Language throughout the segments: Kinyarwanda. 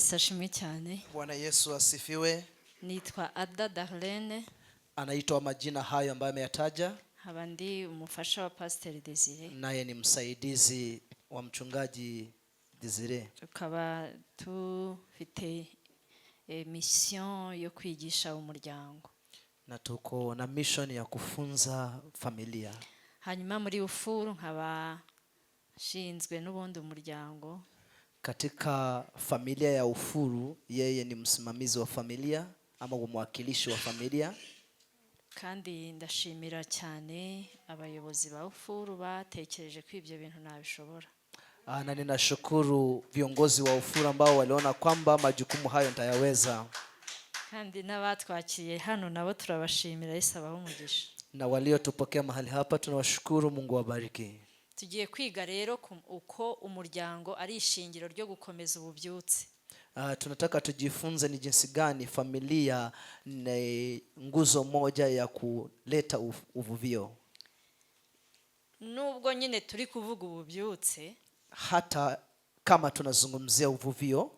Yesu ashimwe cyane. Bwana Yesu asifiwe. Nitwa Ada Darlene. Anaitwa majina hayo ambayo ameyataja. Haba ndi umufasha wa Pastor Desire. Naye ni msaidizi wa mchungaji Desire. Tukaba tufite mission yo kwigisha umuryango. Na tuko na mission ya kufunza familia. Hanyuma muri Ufuru nkaba shinzwe n'ubundi umuryango. Katika familia ya Ufuru yeye ni msimamizi wa familia ama mwakilishi wa familia. Kandi ndashimira cyane abayobozi ba Ufuru batekereje ko ibyo bintu nabishobora. Na ninashukuru viongozi wa Ufuru ambao waliona kwamba majukumu hayo nitayaweza. Kandi n'abatwakiriye hano nabo turabashimira, Yesu abahe umugisha. Na waliotupokea mahali hapa tunawashukuru, Mungu awabariki. Tugiye kwiga rero uko umuryango ari ishingiro ryo gukomeza ububyutse. Tunataka tujifunze ni jinsi gani familia ni nguzo moja ya kuleta uvuvio. Nubwo nyine turi kuvuga ububyutse, hata kama tunazungumzia uvuvio,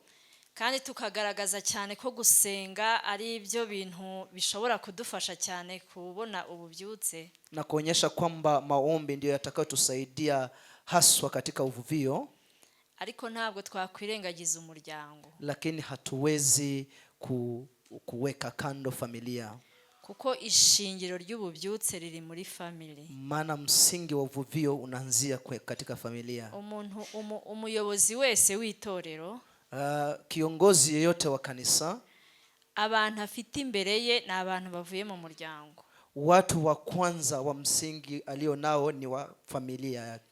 kandi tukagaragaza cyane ko gusenga ari ibyo bintu bishobora kudufasha cyane kubona ububyutse, na kuonyesha kwamba maombi ndio yatakayotusaidia haswa katika uvuvio. Ariko ntabwo twakwirengagiza umuryango, lakini hatuwezi kuweka kando familia, kuko ishingiro ry'ububyutse riri muri family. Maana msingi wa uvuvio unaanzia katika familia. Umuyobozi wese w'itorero, kiongozi yeyote wa kanisa, abantu afite imbere ye ni abantu bavuye mu muryango. Watu wa kwanza wa msingi alionao ni wa familia yake.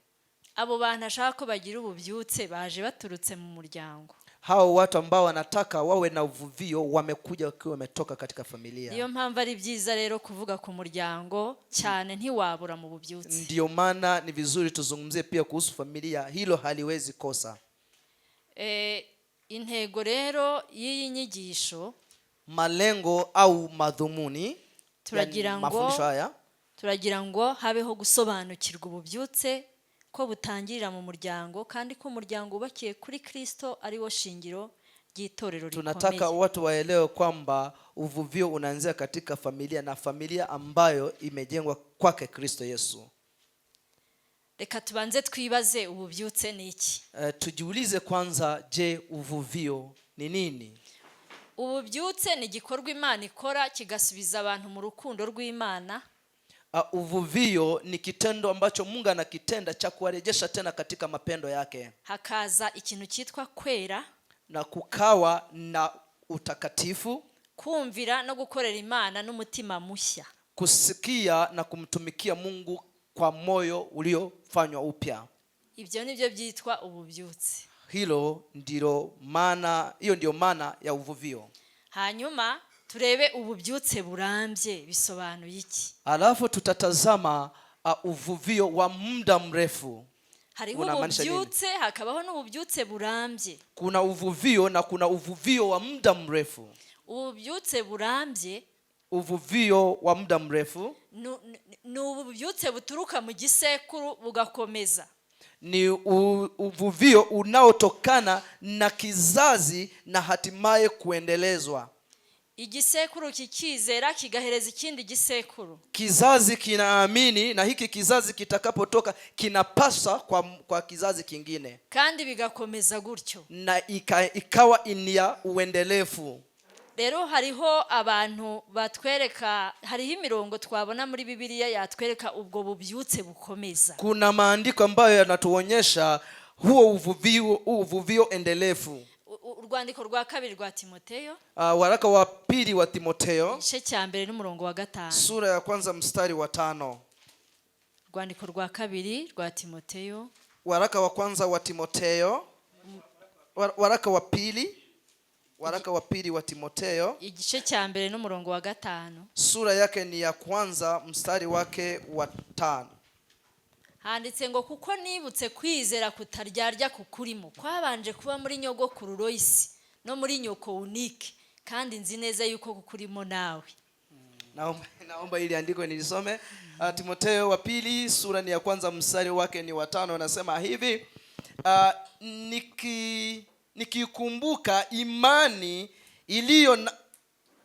Abo bantu ashaka ko bagira ububyutse baje baturutse mu muryango. Hao watu ambao wanataka wawe na uvuvio wamekuja wakiwa wametoka katika familia. Niyo mpamvu ari byiza rero kuvuga ku muryango cyane, ntiwabura mu bubyutse. Ndio maana ni vizuri tuzungumzie pia kuhusu familia, hilo haliwezi kosa. Intego rero y'iyi nyigisho, malengo au madhumuni turagira ngo habeho gusobanukirwa ububyutse ko butangirira mu muryango, kandi ko umuryango ubakiye kuri Kristo ari wo shingiro ry'itorero rikomeye. Tunataka watu waelewe kwamba uvuvio unaanzia katika familia, na familia ambayo imejengwa kwake Kristo Yesu. Reka tubanze twibaze ububyutse ni iki? Tujiulize kwanza, je, uvuvio ni nini? Ububyutse ni gikorwa Imana ikora kigasubiza abantu mu rukundo rw'Imana. Uvuvio ni kitendo ambacho Mungu anakitenda cha kuwarejesha tena katika mapendo yake. Hakaza ikintu cyitwa kwera, na kukawa na utakatifu, kumvira no gukorera Imana n'umutima mushya, kusikia na kumtumikia Mungu kwa moyo uliofanywa upya. Ibyo nibyo byitwa ububyutse. Hiyo ndio maana ya uvuvio. Hanyuma turebe ububyutse burambye bisobanuye iki? Alafu tutatazama uvuvio wa muda mrefu. Hariho ububyutse hakabaho n'ububyutse burambye. Kuna uvuvio na kuna uvuvio wa muda mrefu. Ububyutse burambye, uvuvio wa muda mrefu ni ububyutse buturuka mu gisekuru bugakomeza. Ni uvuvio unaotokana na kizazi na hatimaye kuendelezwa. Igisekuru kikizera kigahereza ikindi gisekuru. Kizazi kinaamini na hiki kizazi kitakapotoka kinapasa kwa kizazi kingine. Kandi bigakomeza gutyo. Na ikawa inia uendelefu. Rero hariho abantu batwereka, hariho imirongo twabona muri Bibiliya yatwereka ubwo bubyutse bukomeza. Kuna maandiko ambayo yanatuonyesha huo uvuvio endelefu. Urwandiko rwa kabiri rwa Timoteyo, waraka wa pili wa Timoteyo, igice cya mbere n'umurongo wa 5, sura ya kwanza mstari wa 5. Urwandiko rwa kabiri rwa Timoteyo, waraka wa kwanza wa Timoteyo, waraka wa pili wa Timoteyo, igice cya mbere n'umurongo wa 5, sura yake ni ya kwanza mstari wake wa 5. Handitse ngo kuko nibutse kwizera kutaryarya kukurimo kwabanje kuba muri nyogokuru Loisi no muri nyoko Unike, kandi nzi neza yuko kukurimo nawe. Naomba ili andiko nilisome. Timoteyo wa pili sura ni ya kwanza mstari wake ni wa 5, anasema hivi: nikikumbuka imani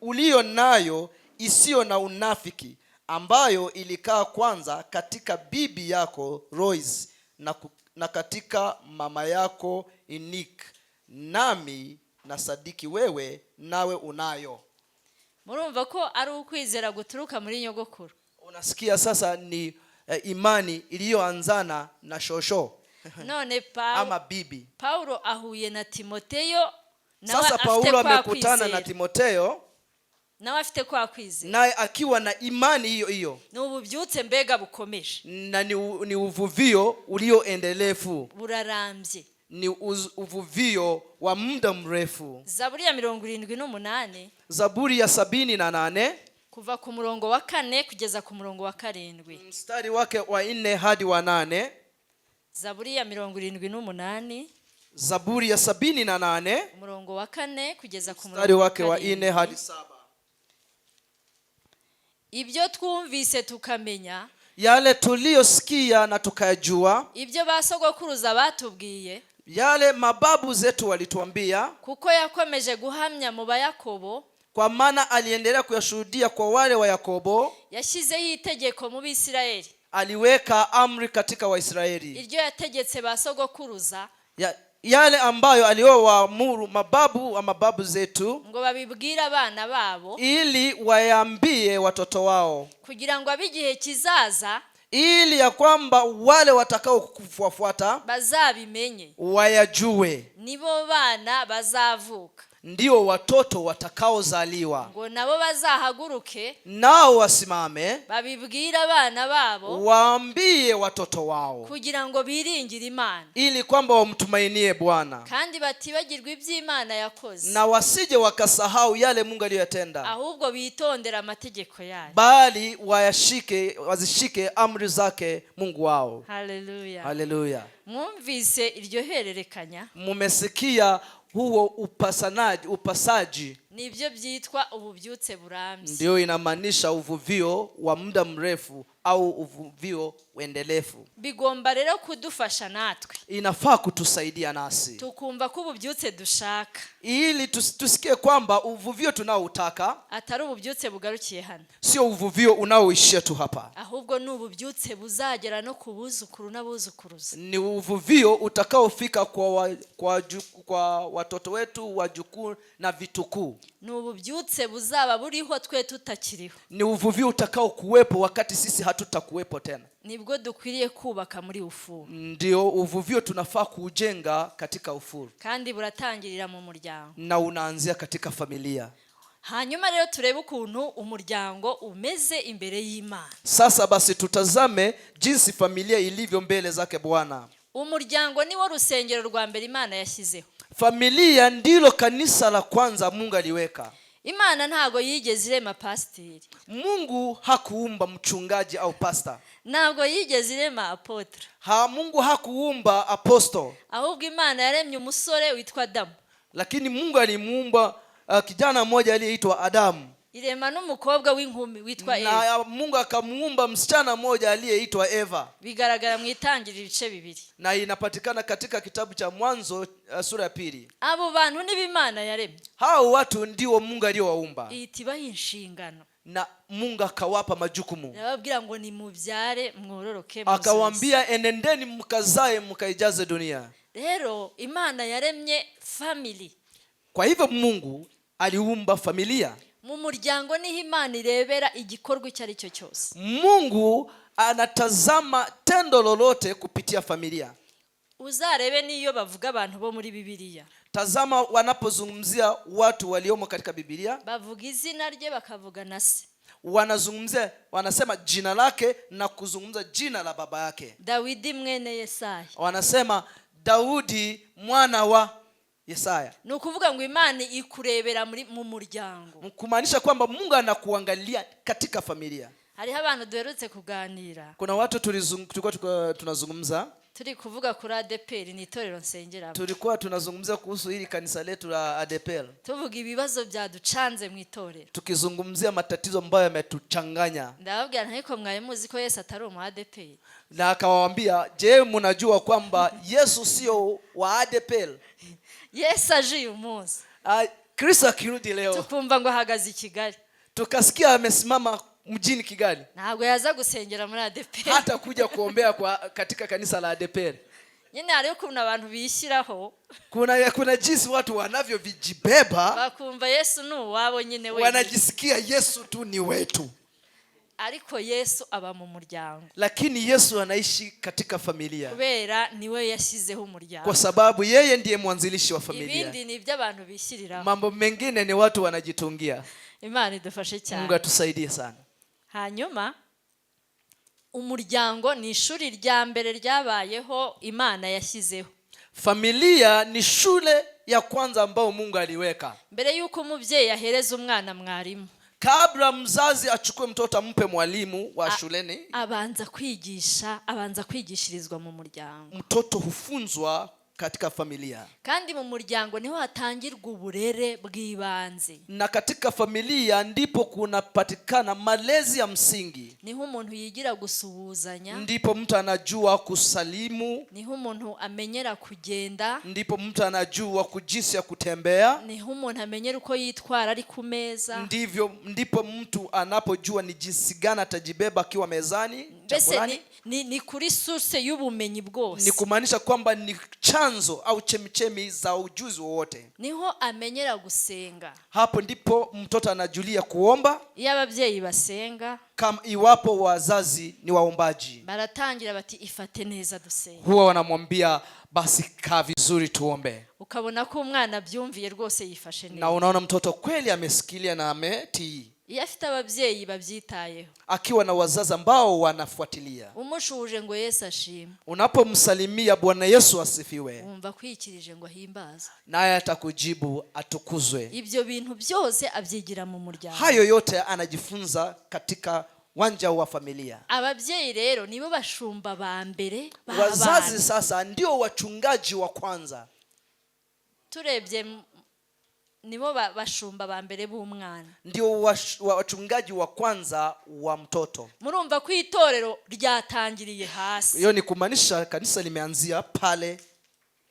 uliyo nayo isiyo na unafiki, ambayo ilikaa kwanza katika bibi yako Lois na katika mama yako Eunike, nami na sadiki wewe nawe unayo. Murumva ko ari ukwizera guturuka muri nyogokuru. Unasikia sasa ni imani iliyoanzana na shosho None ama bibi. Paulo ahuye na Timoteyo, Sasa Paulo amekutana na Timoteyo nawe afite kwa kwizera, naye akiwa na imani hiyo hiyo. Ni ububyutse mbega bukomeje, Na ni uvuvio ulioendelevu, burarambye, ni uvuvio wa muda mrefu. Zaburi ya 78, Zaburi ya 78 kuva ku murongo wa 4 kugeza ku murongo wa 7, mstari wake wa 4 hadi wa 8. Zaburi ya 78, Zaburi ya 78 umurongo wa 4 kugeza ku mstari murongo wake wa 4 hadi 7. Ibyo twumvise tukamenya, Yale tuliyosikia na tukayajua, ibyo basogokuruza batubwiye, yale mababu zetu walituambia, kuko yakomeje guhamya mu Bayakobo, kwa maana aliendelea kuyashuhudia kwa wale wa Yakobo. yashyizeho itegeko mu Bisirayeli, Aliweka amri katika Waisraeli, iryo yategetse basogokuruza, yale ambayo aliyowaamuru mababu wa mababu zetu, ngo babibwire abana babo, ili waambie watoto wao, kugira ngo abigihe kizaza, ili ya kwamba wale watakao kufuata bazabimenye, wayajue, nibo bana bazavuka, ndio watoto watakaozaliwa, ngo nabo bazahaguruke, nao wasimame babibwire abana babo, waambie watoto wao, kugira ngo biringire Imana, ili kwamba wamtumainie Bwana, kandi batibagirwa iby'Imana yakoze, na wasije wakasahau yale Mungu aliyotenda, ahubwo bitondera amategeko yayo, bali wazishike amri zake Mungu wao. Haleluya. Haleluya. Mwumvise iryo hererekanya, Mumesikia huo upasaji, nibyo byitwa ububyutse burambye. ndio inamaanisha uvuvio wa muda mrefu au uvuvio uendelevu. Bigomba rero kudufasha natwe, Inafaa kutusaidia nasi, tukumva ko ububyutse dushaka ili tusikie kwamba uvuvio tunaoutaka atari ububyutse bugarukiye hano, sio uvuvio unaoishia tu hapa, ahubwo ni ububyutse buzagera no ku buzukuru n'abuzukuruza. ni uvuvio utakaofika kwa watoto wetu, wajukuu na vitukuu. Ni ububyutse buzaba buriho twe tutakiriho, Ni uvuvio utakao kuwepo wakati sisi hatutakuwepo tena. nibwo dukwiriye kubaka muri ufuru, Ndio uvuvio tunafaa kuujenga katika ufuru, kandi buratangirira mu muryango, na unaanzia katika familia. hanyuma rero turebe ukuntu umuryango umeze imbere y'Imana. Sasa basi tutazame jinsi familia ilivyo mbele zake Bwana. Umuryango niwo rusengero rwa mbere Imana yashyizeho. Familia ndilo kanisa la kwanza Mungu aliweka. Imana ntago yigeze irema pasiteri, Mungu hakuumba mchungaji au pastor. ntago yigeze irema apotre. Mungu hakuumba apostle, Ahubwo Imana yaremye umusore witwa Adamu, lakini Mungu alimuumba kijana mmoja aliyeitwa Adamu, irema n'umukobwa w'inkumi witwa Eva. na Mungu akamuumba msichana mmoja aliyeitwa Eva. Bigaragara mu Itangiriro ibice 2, na inapatikana katika kitabu cha Mwanzo sura ya 2. Abo bantu ni Imana yaremye, Hao watu ndio Mungu aliyowaumba, ihita inshingano, na Mungu akawapa majukumu, arababwira ngo ni mubyare mwororoke, akawaambia enendeni mkazae mkaijaze dunia. Rero Imana yaremye family. Kwa hivyo Mungu aliumba familia. Mu muryango niho Imana irebera igikorwa icyo ari cyo cyose. Mungu anatazama tendo lolote kupitia familia. Uzarebe niyo bavuga abantu bo muri Bibiliya, Tazama wanapozungumzia watu waliomo katika Biblia, bavuga izina rye bakavuga na se. Wanasema jina lake na kuzungumza jina la baba yake. Dawidi mwene Yesaya, Wanasema Daudi mwana wa Yesaya. ni ukuvuga ngo Imana ikurebera mu muryango, Kumaanisha kwamba Mungu anakuangalia katika familia. hariho abantu duherutse kuganira, Kuna watu tulikuwa tunazungumza, turi kuvuga kuri ADPR, ni itorero nsengeramo, tulikuwa tunazungumza kuhusu hili kanisa letu la ADPR, tuvuga ibibazo byaducanze mu itorero, tukizungumzia matatizo ambayo yametuchanganya. ndababwira ntiko mwaye muzi ko Yesu atari mu ADPR, Na akawaambia, je, mnajua kwamba Yesu sio wa ADPR? Yesu aje uyu munsi Kristo akirudi leo tukumva ngo ahagaze i Kigali, tukasikia amesimama mjini Kigali, ntabwo yaza gusengera muri ADEPR, hata kuja kuombea katika kanisa la ADEPR. nyine hari ukuntu abantu bishyiraho, Kuna jinsi watu wanavyovijibeba, bakumva Yesu ni uwabo nyine wenyine, wanajisikia Yesu tu ni wetu. ariko Yesu aba mu muryango, Lakini Yesu anaishi katika familia, kubera niwe yashyizeho umuryango, kwa sababu yeye ndiye mwanzilishi wa familia. ibindi ni iby'abantu bishyiriraho, Mambo mengine ni watu wanajitungia. Imana idufashe cyane. Mungu atusaidie sana. Hanyuma umuryango ni ishuri rya mbere ryabayeho Imana yashyizeho. Familia ni shule ya kwanza ambao Mungu aliweka. Mbere yuko umubyeyi ahereza umwana mwarimu, Kabla mzazi achukue mtoto ampe mwalimu wa shuleni, abanza kwigishirizwa mu muryango. Mtoto hufunzwa katika familia, kandi mu muryango niho hatangirwa uburere bw'ibanze, na katika familia ndipo kunapatikana malezi ya msingi. niho umuntu yigira gusuhuzanya, Ndipo mtu anajua kusalimu, niho umuntu amenyera kugenda, ndipo mtu anajua jinsi ya kutembea, niho umuntu amenyera uko yitwara ari ku meza, ndipo mtu anapojua ni jinsi gani atajibeba akiwa mezani chakulani. Ni kuri source y'ubumenyi bwose, Ni kumaanisha kwamba ni chanzo au chemichemi za ujuzi wowote. niho amenyera gusenga. Hapo ndipo mtoto anajulia kuomba. Iyo ababyeyi basenga, Kama iwapo wazazi ni waombaji, baratangira bati ifate neza dusenge, huwa wanamwambia basi kaa vizuri tuombe. ukabona ko umwana byumviye rwose yifashe neza, Na unaona mtoto kweli amesikilia na ametii, iyo afite ababyeyi babyitayeho, akiwa na wazazi ambao wanafuatilia. umushuje ngo Yesu ashimwe, Unapomsalimia Bwana Yesu asifiwe, wumva kwikirije ngo ahimbaze, naye atakujibu atukuzwe. ibyo bintu byose abyigira mu muryango. Hayo yote anajifunza katika wanja wa familia. Ababyeyi rero nibo bashumba ba mbere b'abana. Wazazi sasa ndio wachungaji wa kwanza, turebye nibo bashumba ba mbere b'umwana, ndio wachungaji wa kwanza wa mtoto. murumva ko itorero ryatangiriye hasi. Hiyo ni kumaanisha kanisa limeanzia pale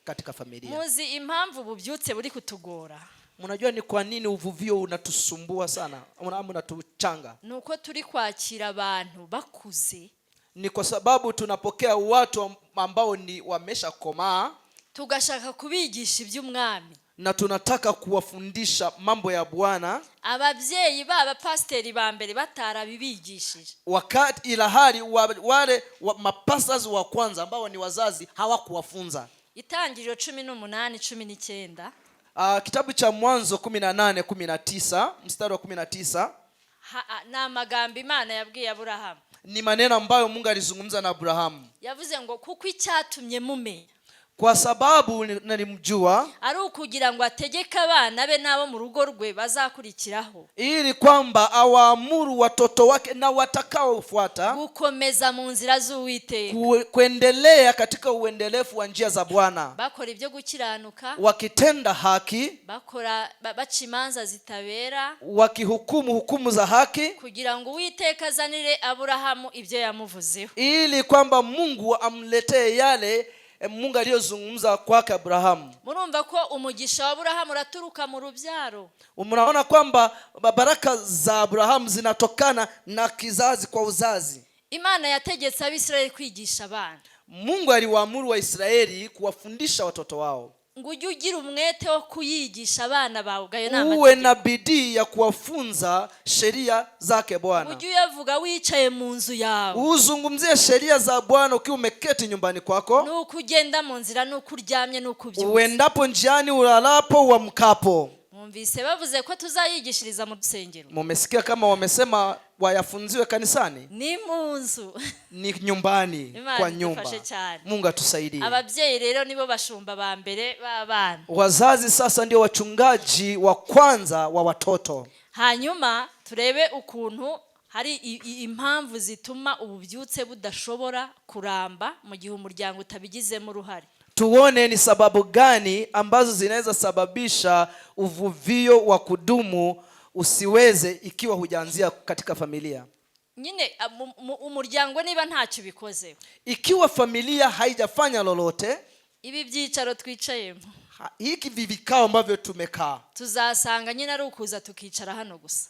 katika familia. Muzi impamvu ububyutse buri kutugora? Mnajua ni kwa nini uvuvio unatusumbua sana, unatuchanga? Nuko turi kwakira abantu bakuze, Ni kwa sababu tunapokea watu ambao ni wameshakomaa, tugashaka kubigisha iby'umwami, na tunataka kuwafundisha mambo ya Bwana, ababyeyi baba pasteri ba mbere batarabibigishije, wakati ila hali wale mapastors wa kwanza ambao ni wazazi hawakuwafunza. Itangiriro 18:19, Kitabu cha Mwanzo 18:19, mstari wa 19, na magambo Imana yabwiye Aburahamu. ni maneno ambayo Mungu alizungumza na Abrahamu. Yavuze ngo kuko icyatumye mumenya, kwa sababu nalimjua, ari ukugira ngo ategeke abana be nabo mu rugo rwe bazakurikiraho, ili kwamba awaamuru watoto wake na watakaofuata gukomeza mu nzira z'Uwiteka, kuendelea katika uendelefu wa njia za Bwana, bakora ibyo gukiranuka, wakitenda haki, bakora baca imanza zitabera, wakihukumu hukumu za haki, kugira ngo Uwiteka azanire Aburahamu ibyo yamuvuzeho, ili kwamba Mungu amletee yale Mungu aliyozungumza kwake Abrahamu. Murumva ko umugisha wa Aburahamu uraturuka mu rubyaro. Mnaona kwamba baraka za Abrahamu zinatokana na kizazi kwa uzazi. Imana yategetse Abisirayeli kwigisha abana. Mungu aliwaamuru Waisraeli kuwafundisha watoto wao. Ngo ujye ugira umwete wo kuyigisha abana bawe, gayo nama uwe na bidii ya kuwafunza sheria zake Bwana. ujye uyavuga wicaye mu nzu yawe, uzungumzie sheria za Bwana ukiwa umeketi nyumbani kwako, nuko ugenda mu nzira, nuko uryamye, nuko ubyutse, uendapo njiani, ulalapo, uamkapo. Mwumvise bavuze ko tuzayigishiriza mu rusengero? Mumesikia kama wamesema wayafunziwe kanisani? Ni mu nzu, ni nyumbani, kwa nyumba. Mungu atusaidie. Ababyeyi rero nibo bashumba ba mbere b'abana. Wazazi sasa ndio wachungaji wa kwanza wa watoto. Hanyuma turebe ukuntu hari impamvu zituma ububyutse budashobora kuramba mu gihe umuryango utabigizemo uruhare. Tuone ni sababu gani ambazo zinaweza sababisha uvuvio wa kudumu usiweze ikiwa hujaanzia katika familia. Nyine umuryango niba ntacyo bikoze, ikiwa familia haijafanya lolote, ibi byicaro twicayemo hiki vikao ambavyo tumekaa, tuzasanga nyine ari ukuza tukicara hano gusa.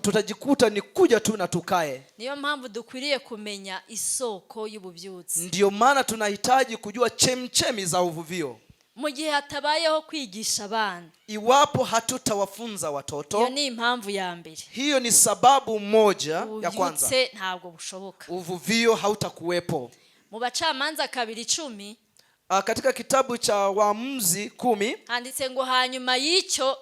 tutajikuta ni kuja tu na tukae. Niyo mpamvu dukwiriye kumenya isoko y'ububyutse. Ndio maana tunahitaji kujua chemchemi za uvuvio. Mu gihe hatabayeho kwigisha abana, iwapo hatutawafunza watoto, iyo ni impamvu ya mbere. hiyo ni sababu moja ya kwanza. Ububyutse ntabwo bushoboka, uvuvio hautakuwepo. Mu Bacamanza 2:10 katika kitabu cha Waamuzi 10 handitse ngo hanyuma y'icyo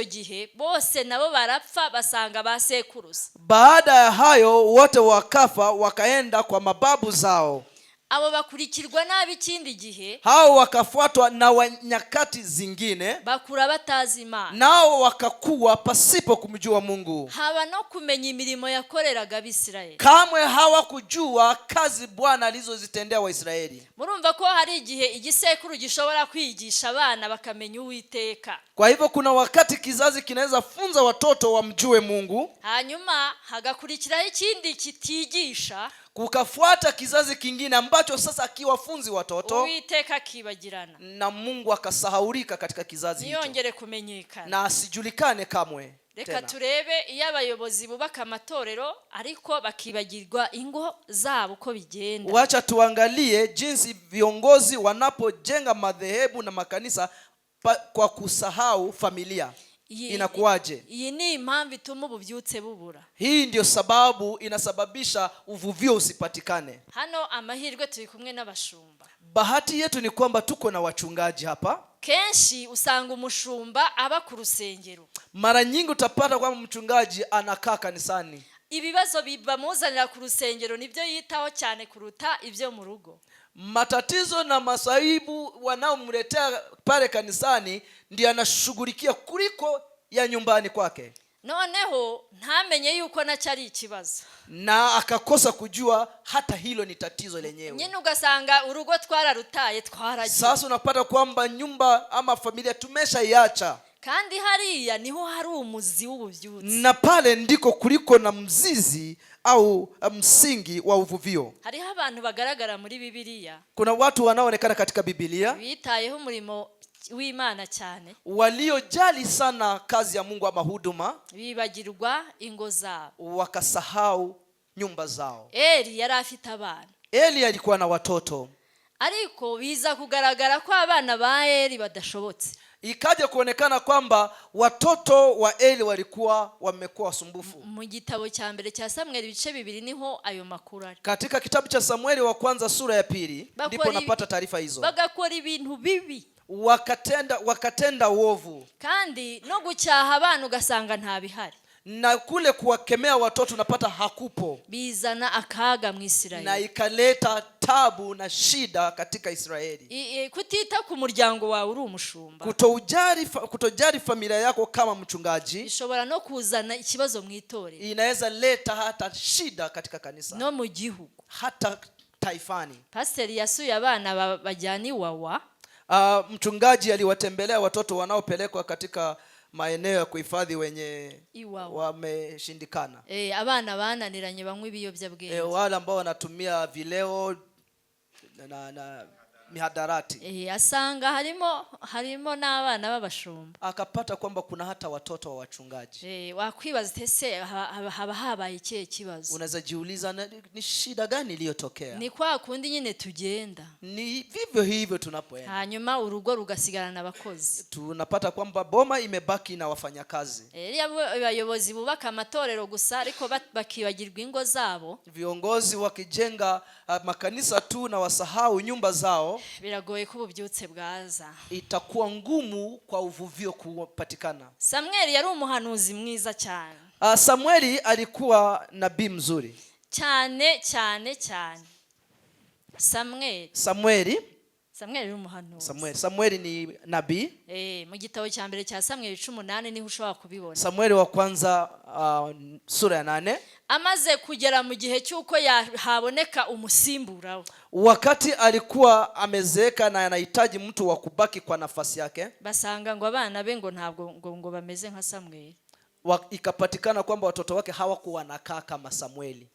gihe bose nabo barapfa basanga basekuruza. Baada ya hayo wote wakafa wakaenda kwa mababu zao. Abo bakurikirwa nabi ikindi gihe, hao wakafuatwa na wanyakati zingine, bakura batazi Imana, nao wakakuwa pasipo kumjua Mungu. haba no kumenya imirimo yakoreraga Abisirayeli. Kamwe hawakujua kazi Bwana alizozitendea Waisraeli. Murumva ko hari igihe igisekuru gishobora kwigisha abana bakamenya Uwiteka. Kwa hivyo kuna wakati kizazi kinaweza funza watoto wamjue Mungu, hanyuma hagakurikiraho ikindi kitigisha, kukafuata kizazi kingine ambacho sasa akiwafunzi watoto, Uwiteka akibagirana na Mungu akasahaulika katika kizazi hicho, niyongere kumenyekana na asijulikane kamwe. Reka turebe iyo abayobozi bubaka amatorero ariko bakibagirwa ingo zabo uko bigenda. Wacha tuangalie jinsi viongozi wanapojenga madhehebu na makanisa kwa kusahau familia. Inakuwaje? Iyi ni impamvu ituma ububyutse bubura. Hii ndio sababu inasababisha uvuvio usipatikane. Hano amahirwe turi kumwe n'abashumba. Bahati yetu ni kwamba tuko na wachungaji hapa. Kenshi usanga umushumba aba ku rusengero. Mara nyingi utapata kwamba mchungaji anakaa kanisani. Ibibazo bibamuzanira ku rusengero nibyo yitaho cyane kuruta ibyo mu rugo. Matatizo na masaibu wanaomletea pale kanisani ndiyo anashughulikia kuliko ya nyumbani kwake. Noneho ntamenye yuko nacyari ikibazo, na akakosa kujua hata hilo ni tatizo lenyewe. nyine ugasanga urugo twararutaye twaragiye. Sasa unapata kwamba nyumba ama familia tumeshaiacha, kandi hariya niho hari umuzi w'ububyutse, na pale ndiko kuliko na mzizi au msingi wa uvuvio. hariho abantu bagaragara muri Bibiliya, kuna watu wanaoonekana katika Biblia bitayeho umurimo w'Imana cyane, waliojali sana kazi ya Mungu ama huduma, bibagirwa ingo zabo, wakasahau nyumba zao. Eli yari afite abana, Eli alikuwa na watoto, ariko biza kugaragara ko abana ba Eli badashobotse. Ikaja kuonekana kwamba watoto wa Eli walikuwa wamekuwa wasumbufu. Mu gitabo cya mbere cya Samueli ibice 2 niho ayo makuru ari. Katika kitabu cha Samueli wa kwanza sura ya 2 ndipo napata taarifa hizo. Bagakora ibintu bibi, wakatenda uovu, kandi no gucyaha abana ugasanga nta bihari, na kule kuwakemea watoto unapata hakupo, bizana akaga mu Isirayeli, na ikaleta tabu na shida katika Israeli. Kutita ku muryango wawe uri umushumba, kutojali familia yako kama mchungaji, bishobora no kuzana ikibazo mu itorero, inaweza leta hata shida katika kanisa no mu gihugu, hata taifani. Pastor yasuye abana bajyana Iwawa. Mchungaji aliwatembelea watoto wanaopelekwa katika maeneo ya kuhifadhi wenye wameshindikana, abana bananiranye banywa ibiyobyabwenge, wale ambao wanatumia vileo na mihadarati. Asanga harimo n'abana b'abashumba, akapata kwamba kuna hata watoto wa wachungaji. Wakwibaza tese haba habaye ikihe kibazo? Unaweza jiuliza ni shida gani iliyotokea? Ni kwa kundi nyine tugenda, ni vivyo hivyo tunapoenda, hanyuma urugo rugasigarana abakozi, tunapata kwamba boma imebaki na wafanyakazi. Abayobozi bubaka amatorero gusa ariko bakibagirwa ingo zabo, viongozi wakijenga makanisa tu na wasahau nyumba zao, biragoye ko ububyutse bwaza, itakuwa ngumu kwa uvuvio kupatikana. Samueli yari umuhanuzi mwiza cyane. Samueli alikuwa nabii mzuri cyane. Samueli ni umuhanuzi. Samueli ni nabii. Mu gitabo cya mbere cya Samueli 18 niho ushobora kubibona. Samueli wa kwanza sura ya 8. Amaze kugera mu gihe cyuko haboneka umusimbura we, wakati alikuwa amezeeka na anahitaji mtu wa kubaki kwa nafasi yake, basanga ngo abana be ngo ntabwo ngo bameze nka Samueli. Ikapatikana kwamba watoto wake hawakuwa nakaa kama Samueli.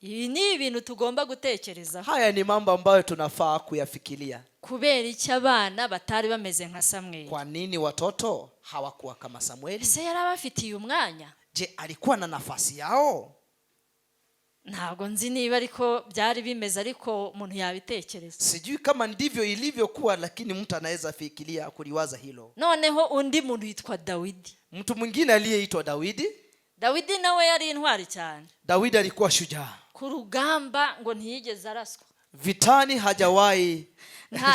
Ibi ni ibintu tugomba gutekereza. Haya ni mambo ambayo tunafaa kuyafikiria. Kubera iki abana batari bameze nka Samweli? Kwa nini watoto hawakuwa kama Samueli? Ese yari abafitiye umwanya? Je, alikuwa na nafasi yao? Ntabwo nzi niba ariko byari bimeze, ariko umuntu yabitekereza. Sijui kama ndivyo ilivyokuwa, lakini mtu anaweza fikiria kuliwaza hilo. Noneho undi muntu yitwa Dawidi. Mtu mwingine aliyeitwa Dawidi. Dawidi nawe yari intwari cyane. Dawidi alikuwa shujaa. Ku rugamba ngo ntiyigeze araswa. Vitani hajawahi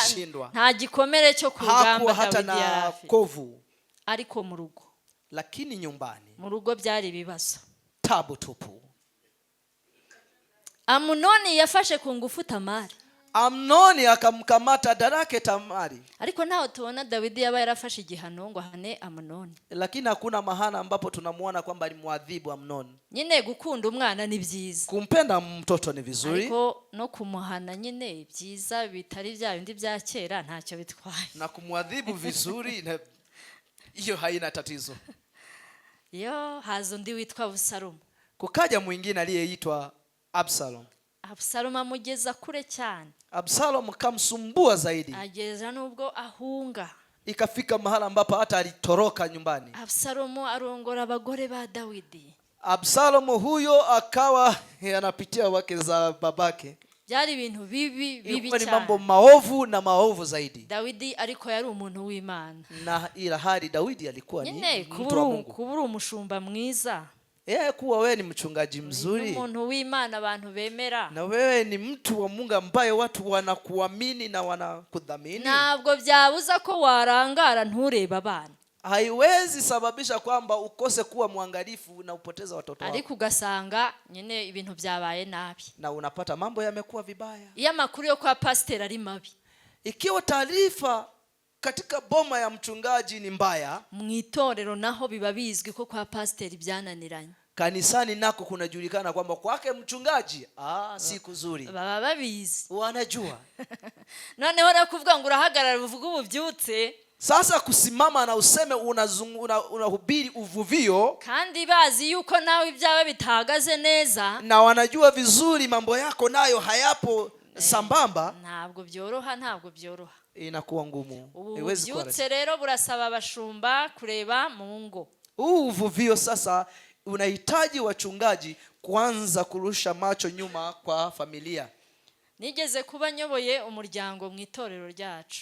shindwa. Nta gikomere cyo ku rugamba hakuwa hata na kovu. Ariko mu rugo, lakini nyumbani, mu rugo byari ibibazo, tabu tupu. Amunoni yafashe ku ngufu Tamari. Amnoni akamkamata darake Tamari. Ariko ntaho tubona Dawidi yaba yarafashe igihano ngo ahane Amunoni. Lakini hakuna mahana ambapo tunamuona kwamba alimwadhibu Amnoni. Nyine gukunda umwana ni byiza. Kumpenda mtoto ni vizuri. Ariko no kumuhana nyine byiza bitari bya bindi bya kera ntacyo bitwaye. Na kumwadhibu vizuri hiyo haina tatizo. Hazo ndi witwa Absalomu. Kukaja mwingine aliyeitwa Absalom. Absalom amugeza kure cyane. Absalom kamsumbua zaidi. Ageza nubwo ahunga. Ikafika mahala ambapo hata alitoroka nyumbani. Absalom arongora abagore ba Dawidi. Absalom huyo akawa anapitia wake za babake. Byari ibintu bibi cyane. Ni mambo maovu zaidi. Dawidi ariko yari umuntu w'Imana. Na ila hali Dawidi alikuwa ni mtu wa Mungu. Kubura umushumba mwiza. Kuwa wewe ni mchungaji mzuri. Ni umuntu w'Imana abantu bemera. Na wewe ni mtu wa Mungu ambaye watu wanakuamini na wanakudhamini. Ntabwo byabuza ko warangara ntureba abana. Haiwezi sababisha kwamba ukose kuwa mwangalifu na upoteza watoto wako. Ariko ugasanga nyine ibintu byabaye nabi. Na unapata mambo yamekuwa vibaya. Iyo makuru yo kwa pastor ari mabi. Ikiwa taarifa katika boma ya mchungaji ni mbaya, mwitorero naho biba bizwi ko kwa pastor byananiranye. Kanisani nako kunajulikana kwamba kwake mchungaji si kuzuri. Baba babizi. Wanajua. Noneho nakuvuga ngo urahagarara uvuga ububyutse. Sasa kusimama na useme unahubiri uvuvio, kandi bazi yuko nawe ibyawe bitahagaze neza, na wanajua vizuri mambo yako nayo hayapo sambamba, ntabwo byoroha. Inakuwa ngumu. Ububyutse rero burasaba abashumba kureba mu ngo. Uvuvio sasa unahitaji wachungaji kuanza kurusha macho nyuma kwa familia. Nigeze kuba nyoboye umuryango mu itorero ryacu.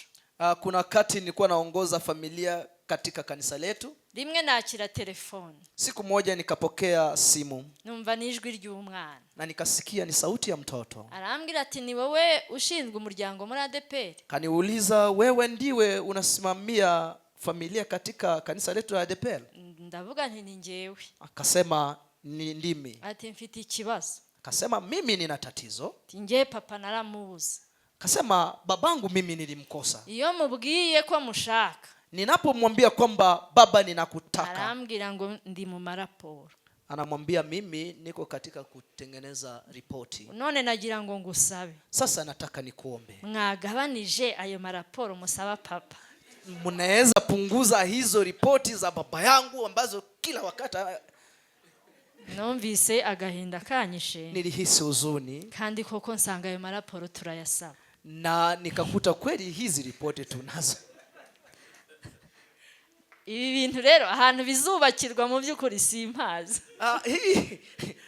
Kuna wakati nilikuwa naongoza familia katika kanisa letu. Rimwe nakira telefone. Siku moja nikapokea simu. Numva nijwi ry'umwana. Na nikasikia ni sauti ya mtoto. Arambwira ati ni wowe ushinzwe umuryango muri ADPR? Kaniuliza, wewe ndiwe unasimamia familia katika kanisa letu la ADPR? Ndavuga nti ni njyewe. Akasema ni ndimi. Ati mfite ikibazo. Akasema mimi nina tatizo. Nje papa naramubuza. Akasema babangu mimi nilimkosa. Iyo mubwiye ko mushaka, ninapomwambia kwamba baba ninakutaka, arambwira ngo ndi mu maraporo. Anamwambia mimi niko katika kutengeneza ripoti. None nagira ngo ngusabe. Sasa nataka nikuombe. Mwagabanije ayo maraporo musaba papa. Mnaweza punguza hizo ripoti za baba yangu ambazo kila wakati. Numvise agahinda kanyishe. Nilihisi huzuni. Kandi koko nsanga ayo maraporo turayasaba. Na nikakuta kweli hizi ripoti tunazo. Ibi bintu rero ahantu bizubakirwa mu by'ukuri simpaza.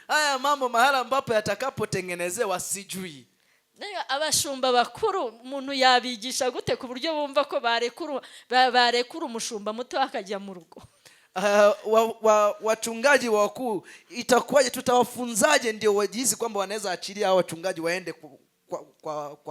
Haya mambo mahala ambapo yatakapotengenezewa sijui. Abashumba bakuru umuntu yabigisha gute ku buryo bumva ko barekura umushumba muto akajya mu rugo? Wachungaji wakuu itakuwaje, tutawafunzaje ndio wajihisi kwamba wanaweza achilia hao wachungaji waende kwa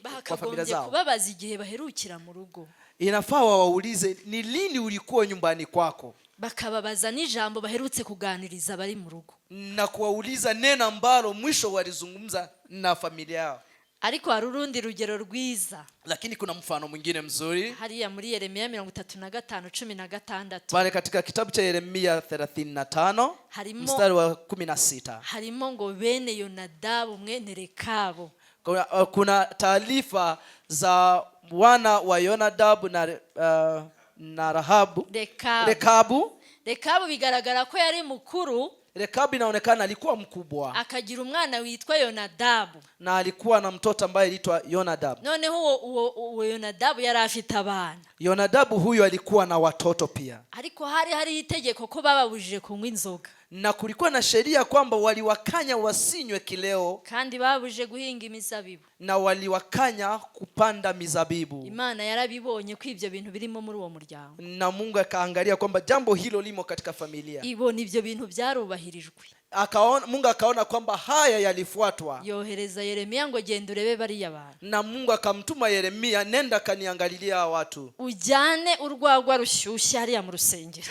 bakagombye kubabaza igihe baherukira mu rugo. Inafaa waulize ni lini ulikuwa nyumbani kwako, bakababaza n'ijambo baherutse kuganiriza bari mu rugo, na kuwauliza neno ambalo mwisho walizungumza na familia yao. Ariko hari urundi rugero rwiza. Lakini kuna mfano mwingine mzuri hariya muri Yeremia 35:16. Pale katika kitabu cha Yeremia 35 mstari wa 16 harimo ngo bene Yonadabu mwene Rekabu. Kuna taarifa za wana wa Yonadabu na Rekabu. Rekabu bigaragara ko yari mukuru. Rekabu inaonekana alikuwa mkubwa akagira umwana witwa Yonadabu, na alikuwa na mtoto ambaye aliitwa Yonadabu. noneho uwo Yonadabu yari afite abana. Yonadabu huyo alikuwa na watoto pia, ariko hari itegeko ko bababujije kunywa inzoga, na kulikuwa na sheria kwamba waliwakanya wasinywe kileo, kandi babujije guhinga imizabibu, na waliwakanya kupanda mizabibu. Imana yarabibonye ko ibyo bintu birimo muri uwo muryango, na Mungu akaangalia kwamba jambo hilo limo katika familia, ibona ibyo bintu byarubahirijwe. Mungu akaona kwamba haya yalifuatwa, yohereza Yeremia ngo genda urebe bariya bantu, na Mungu akamtuma Yeremia, nenda kaniangalilia watu, ujyane urwagwa rushyushye hariya mu rusengero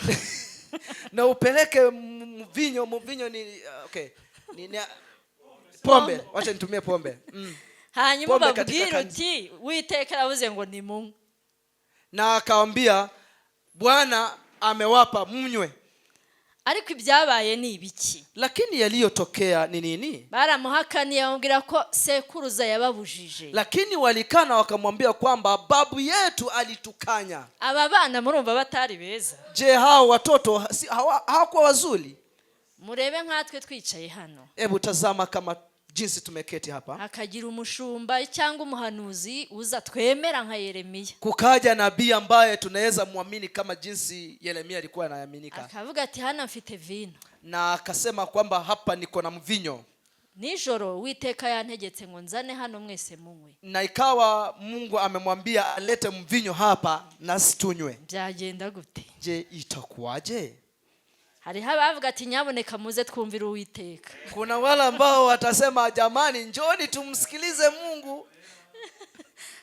na upeleke mvinyo ni okay, ni pombe, wacha nitumie pombe. hanyuma babwira uti Uwiteka yavuze ngo ni munywe, na akawaambia Bwana amewapa mnywe. ariko ibyabaye ni ibiki? Lakini yaliyotokea ni nini? Baramuhakaniye, bamubwira ko sekuruza yababujije, lakini walikana wakamwambia kwamba babu yetu alitukanya. aba bana murumva batari beza? Je, hao watoto hawakuwa wazuri? Murebe nkatwe twicaye hano, hebu tazama kama jinsi tumeketi hapa, akagira umushumba cyangwa umuhanuzi uza twemera nka Yeremia, kukaja nabii ambaye tunaweza muamini kama jinsi Yeremia alikuwa anaaminika, akavuga ati hana mfite vino, na akasema kwamba hapa niko na mvinyo, nijoro Uwiteka yantegetse ngo nzane hano mwese munywe, na ikawa Mungu amemwambia alete mvinyo hapa na situnywe. byagenda gute? Je, itakuwaje? Hariho abavuga ati nyaboneka muze twumvire Uwiteka. Kuna wale ambao watasema jamani njoni tumsikilize Mungu.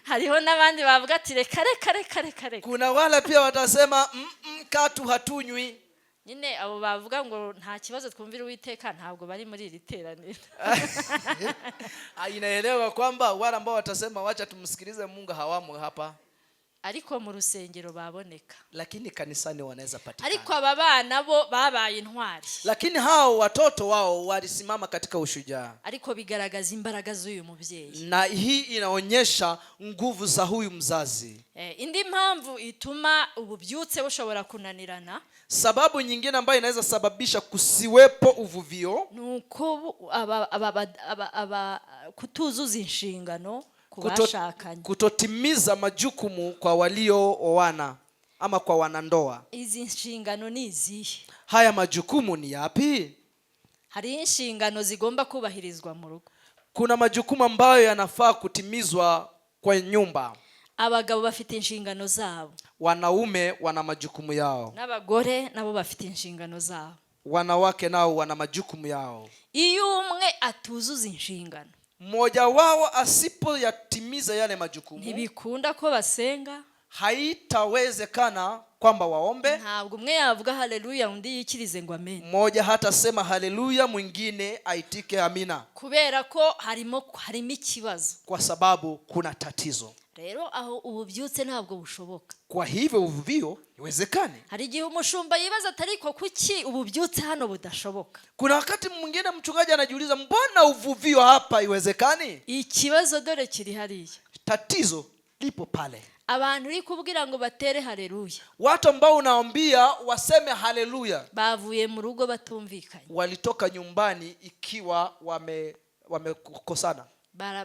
Hariho n'abandi bavuga ati reka. Kuna wale pia watasema katu hatunywi. Nyine abo bavuga ngo nta kibazo twumvire Uwiteka ntabwo bari muri iri teraniro. Inaelewa kwamba wale ambao watasema wacha tumsikilize Mungu hawamo hapa, ariko mu rusengero baboneka, lakini kanisani wanaweza patikana. ariko aba bana bo babaye intwari, lakini hao watoto wao walisimama katika ushujaa, ariko bigaragaza imbaraga z'uyu mubyeyi, na hii inaonyesha nguvu za huyu mzazi. Indi mpamvu ituma ububyutse bushobora kunanirana, sababu nyingine ambayo inaweza sababisha kusiwepo uvuvio, nuko kutuzuza inshingano kutotimiza majukumu kwa waliooana ama kwa wanandoa. Izi inshingano ni izihe? Haya majukumu ni yapi? Hari inshingano zigomba kubahirizwa mu rugo. Kuna majukumu ambayo yanafaa kutimizwa kwa nyumba. Abagabo bafite inshingano zabo, wanaume wana majukumu yao, n'abagore nabo bafite inshingano zabo, wanawake nao wana majukumu yao. Iyo umwe atuzuza inshingano, mmoja wao asipoyatimiza yale majukumu, ntibikunda ko basenga, haitawezekana kwamba waombe. Ntabwo umwe yavuga haleluya undi yikirize ngo amen. Mmoja hata sema haleluya mwingine aitike amina, kubera ko harimo ikibazo, kwa sababu kuna tatizo. Rero aho ububyutse ntabwo bushoboka. Kwa hivyo uvuvio iwezekane. Hari igihe umushumba yibaza atariko kuki ububyutse hano budashoboka. Kuna wakati mwingine mchungaji anajiuliza mbona uvuvio hapa iwezekani? Ikibazo dore kiri hariya. Tatizo lipo pale. Abantu uri kubwira ngo batere haleluya, watu ambao unaambia waseme haleluya, bavuye mu rugo batumvikanye, walitoka nyumbani ikiwa wamekosana,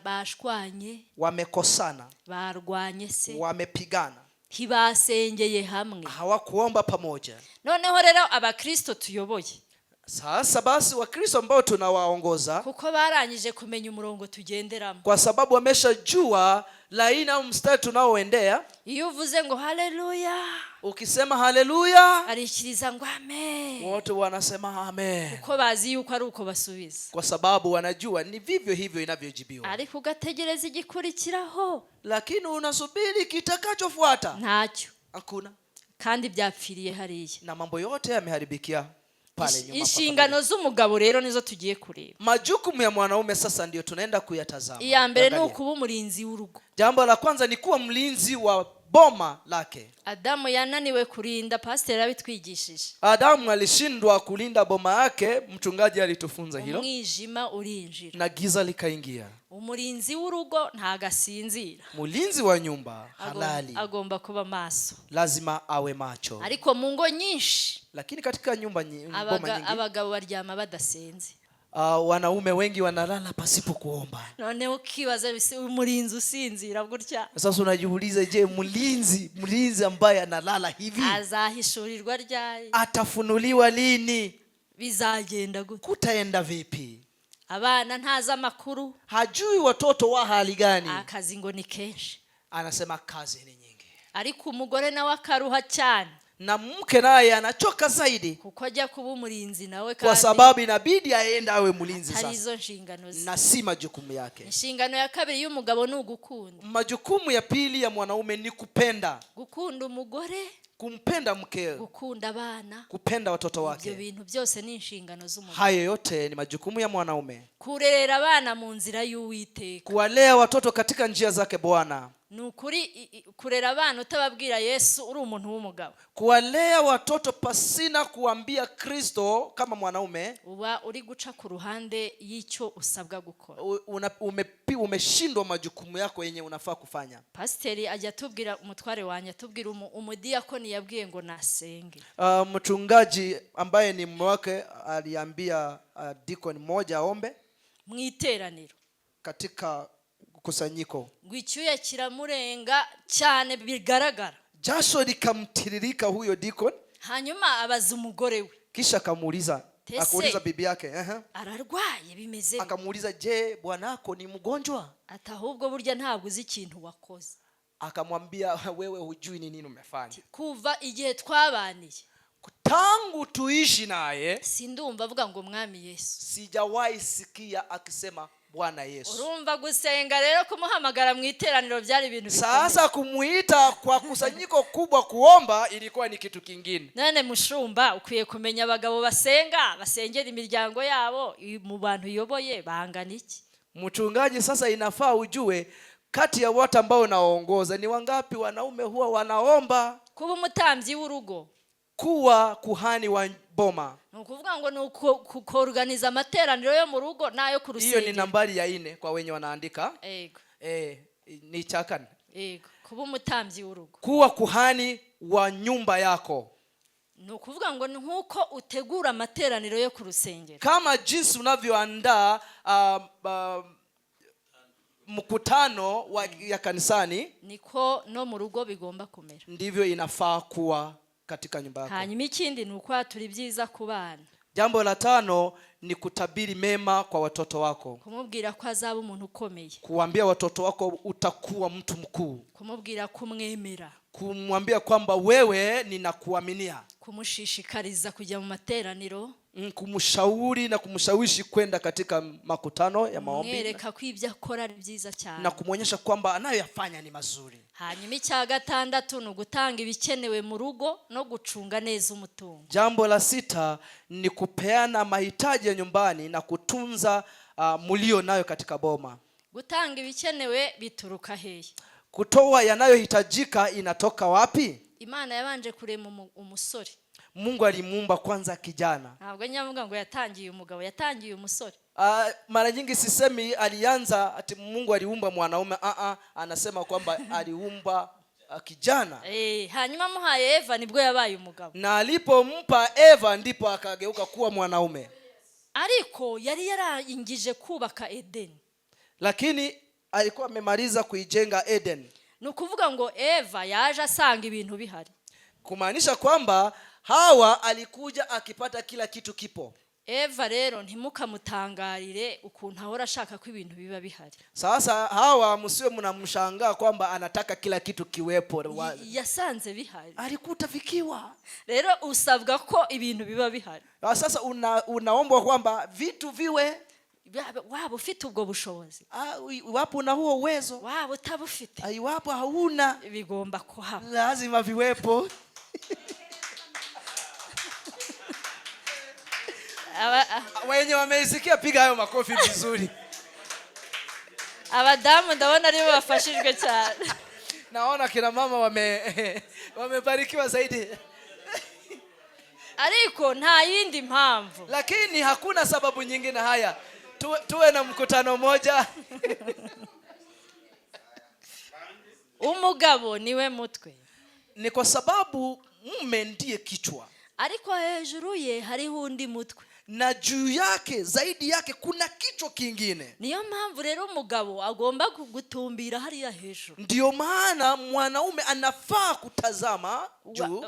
bashwanye, wamekosana, barwanye se, wamepigana, ntibasengeye hamwe, hawakuomba pamoja. Noneho rero abakristo tuyoboye, sasa basi wakristo ambao tunawaongoza, kuko barangije kumenya umurongo tugenderamo, kwa sababu wameshajua laini au mstari tunaoendea. Iyo uvuze ngo haleluya, ukisema haleluya, arikiriza ngo amen, wote wanasema amen, kuko bazi yuko ari uko basubiza, kwa sababu wanajua ni vivyo hivyo inavyojibiwa. Ariko ugategereza igikurikiraho, lakini unasubiri kitakachofuata, ntacyo, hakuna, kandi byapfiriye hariya, na mambo yote yameharibikia pale nyuma. Inshingano z'umugabo rero nizo tugiye kureba. Majukumu ya mwanaume sasa ndio tunaenda kuyatazama. Iya mbere ni ukuba umurinzi w'urugo. Jambo la kwanza ni kuwa mlinzi wa boma lake. Adamu yananiwe kurinda, pastor abitwigishije. Adamu alishindwa kulinda boma yake, mchungaji alitufunza hilo. Umwijima urinjira, na giza likaingia. Umurinzi w'urugo ntagasinzira. Mulinzi wa nyumba halali agomba kuba maso, lazima awe macho. Ariko mu ngo nyinshi Lakini katika boma nyingi abagabo baryama badasenze. Wanaume wengi wanalala pasipo kuomba. None ukibaza umurinzi usinzira gutya. Sasa unajiuliza, je, mlinzi ambaye analala hivi azahishurirwa ryari? Atafunuliwa lini? Bizagenda gute? Kutaenda vipi? Abana ntaza makuru, hajui watoto wa hali gani. Akazi ngo ni kenshi. Anasema kazi ni nyingi. Ariko umugore nawe akaruha cyane. Na mke naye anachoka zaidi. Kuko ajya kuba umurinzi nawe kwa sababu inabidi aende awe mlinzi sasa. Harizo nshingano na si majukumu yake. Inshingano ya kabiri y'umugabo ni ugukunda. Majukumu ya pili ya mwanaume ni kupenda. Gukunda umugore, kumpenda mkeo, gukunda abana, kupenda watoto wake. Ibyo bintu byose ni inshingano z'umugabo. Hayo yote ni majukumu ya mwanaume. Kurerera abana mu nzira y'Uwiteka, kuwalea watoto katika njia zake Bwana. Nukuri kurera abana utababwira Yesu uri umuntu w'umugabo. Kuwalea watoto pasina kuambia Kristo kama mwanaume, uba uri guca ku ruhande y'icyo usabwa gukora. Umeshindwa majukumu yako yenye unafaa kufanya. Pasiteri ajya tubwira, umutware wanjye atubwira, umudiyakoni yabwiye ngo nasenge. Mchungaji ambaye ni mume wake aliambia deacon mmoja aombe mu iteraniro katika kusanyiko. Gwicyuye kiramurenga cyane bigaragara. Jasho likamtiririka huyo deacon. Hanyuma abaza umugore we. Kisha akamuuliza bibi yake, ararwaye bimeze. Akamuuliza, je, bwanako ni mgonjwa? Atahubwo burya ntabwo uzi ikintu wakoze. Akamwambia, wewe hujui ni nini umefanya. Kuva igihe twabaniye, tangu tuishi naye, sindumva avuga ngo mwami Yesu. Sijawahi sikia akisema Bwana Yesu. Urumva gusenga rero kumuhamagara mu iteraniro byari ibintu bikomeye. Sasa kumuita kwa kusanyiko kubwa kuomba ilikuwa ni kitu kingine. None mushumba ukwiye kumenya abagabo basenga, basengera imiryango yabo mu bantu yoboye bangana iki. Mchungaji, sasa inafaa ujue kati ya watu ambao naongoza ni wangapi wanaume huwa wanaomba. Kuba umutambyi w'urugo, kuwa kuhani wa boma, nukuvuga ngo ni kuorganiza amateraniro yo mu rugo nayo ku rusengero. Hiyo ni nambari ya 4 kwa wenye wanaandika. Yego. Ni chakani. Yego. Kuba umutambyi w'urugo, kuwa kuhani wa nyumba yako. Nukuvuga ngo nkuko utegura amateraniro yo ku rusengero, kama jinsi unavyoandaa mkutano ya kanisani, niko no mu rugo bigomba kumera. Ndivyo inafaa kuwa katika nyumba yako. Hanyuma ikindi ni uko turi byiza ku bana. Jambo la 5 ni kutabiri mema kwa watoto wako. Kumubwira ko azaba umuntu ukomeye. Kuambia watoto wako utakuwa mtu mkuu. Kumubwira kumwemera. Kumwambia kwamba wewe ninakuaminia. Kumushishikariza kujya mu materaniro. Kumshauri na kumshawishi kwenda katika makutano ya maombi. Mwereka ko ibyo akora ari byiza cyane. Na kumuonyesha kwamba anayoyafanya ni mazuri. Hanyuma icya 6 ni ugutanga ibikenewe mu rugo no gucunga neza umutungo. Jambo la 6 ni kupeana mahitaji ya nyumbani na kutunza mulio nayo katika boma. Gutanga ibikenewe bituruka hehe? Kutoa yanayohitajika inatoka wapi? Imana yabanje kurema umusore. Mungu alimuumba kwanza kijana. Ntabwo nyavuga ngo yatangiye umugabo, yatangiye umusore. Mara nyingi sisemi alianza ati Mungu aliumba mwanaume. Anasema kwamba aliumba kijana. Hanyuma muhaye Eva nibwo yabaye umugabo. Na alipompa Eva ndipo akageuka kuwa mwanaume. Ariko yari yarangije kubaka Eden. Lakini alikuwa amemaliza kuijenga Eden. Nukuvuga ngo Eva yaje asanga ibintu bihari. Kumaanisha kwamba Hawa alikuja akipata kila kitu kipo. Eva rero ntimukamutangarire ukuntu ahora ashaka ko ibintu biba bihari. Sasa Hawa msiwe mnamshangaa kwamba anataka kila kitu kiwepo. Yasanze bihari. Alikuta vikiwa. Rero usabwa ko ibintu biba bihari. Sasa unaomba kwamba vitu viwe. Waba ufite ubwo bushobozi. Wapo na huo uwezo. Waba utabufite. Wapo hauna. Bigomba kuhaba. Lazima viwepo. Wenye wameisikia piga hayo makofi vizuri. Abadamu ndabona ari bo bafashijwe cyane. Naona kina mama wamebarikiwa zaidi. Ariko nta yindi mpamvu. Lakini hakuna sababu nyingine. Haya tuwe na mkutano moja. Umugabo niwe mutwe. Ni kwa sababu mume ndiye kichwa. ariko hejuru ye hariho undi mutwe, na juu yake zaidi yake kuna kichwa kingine. niyo mpamvu rero umugabo agomba gutumbira hariya hejuru. Ndio maana mwanaume anafaa kutazama juu.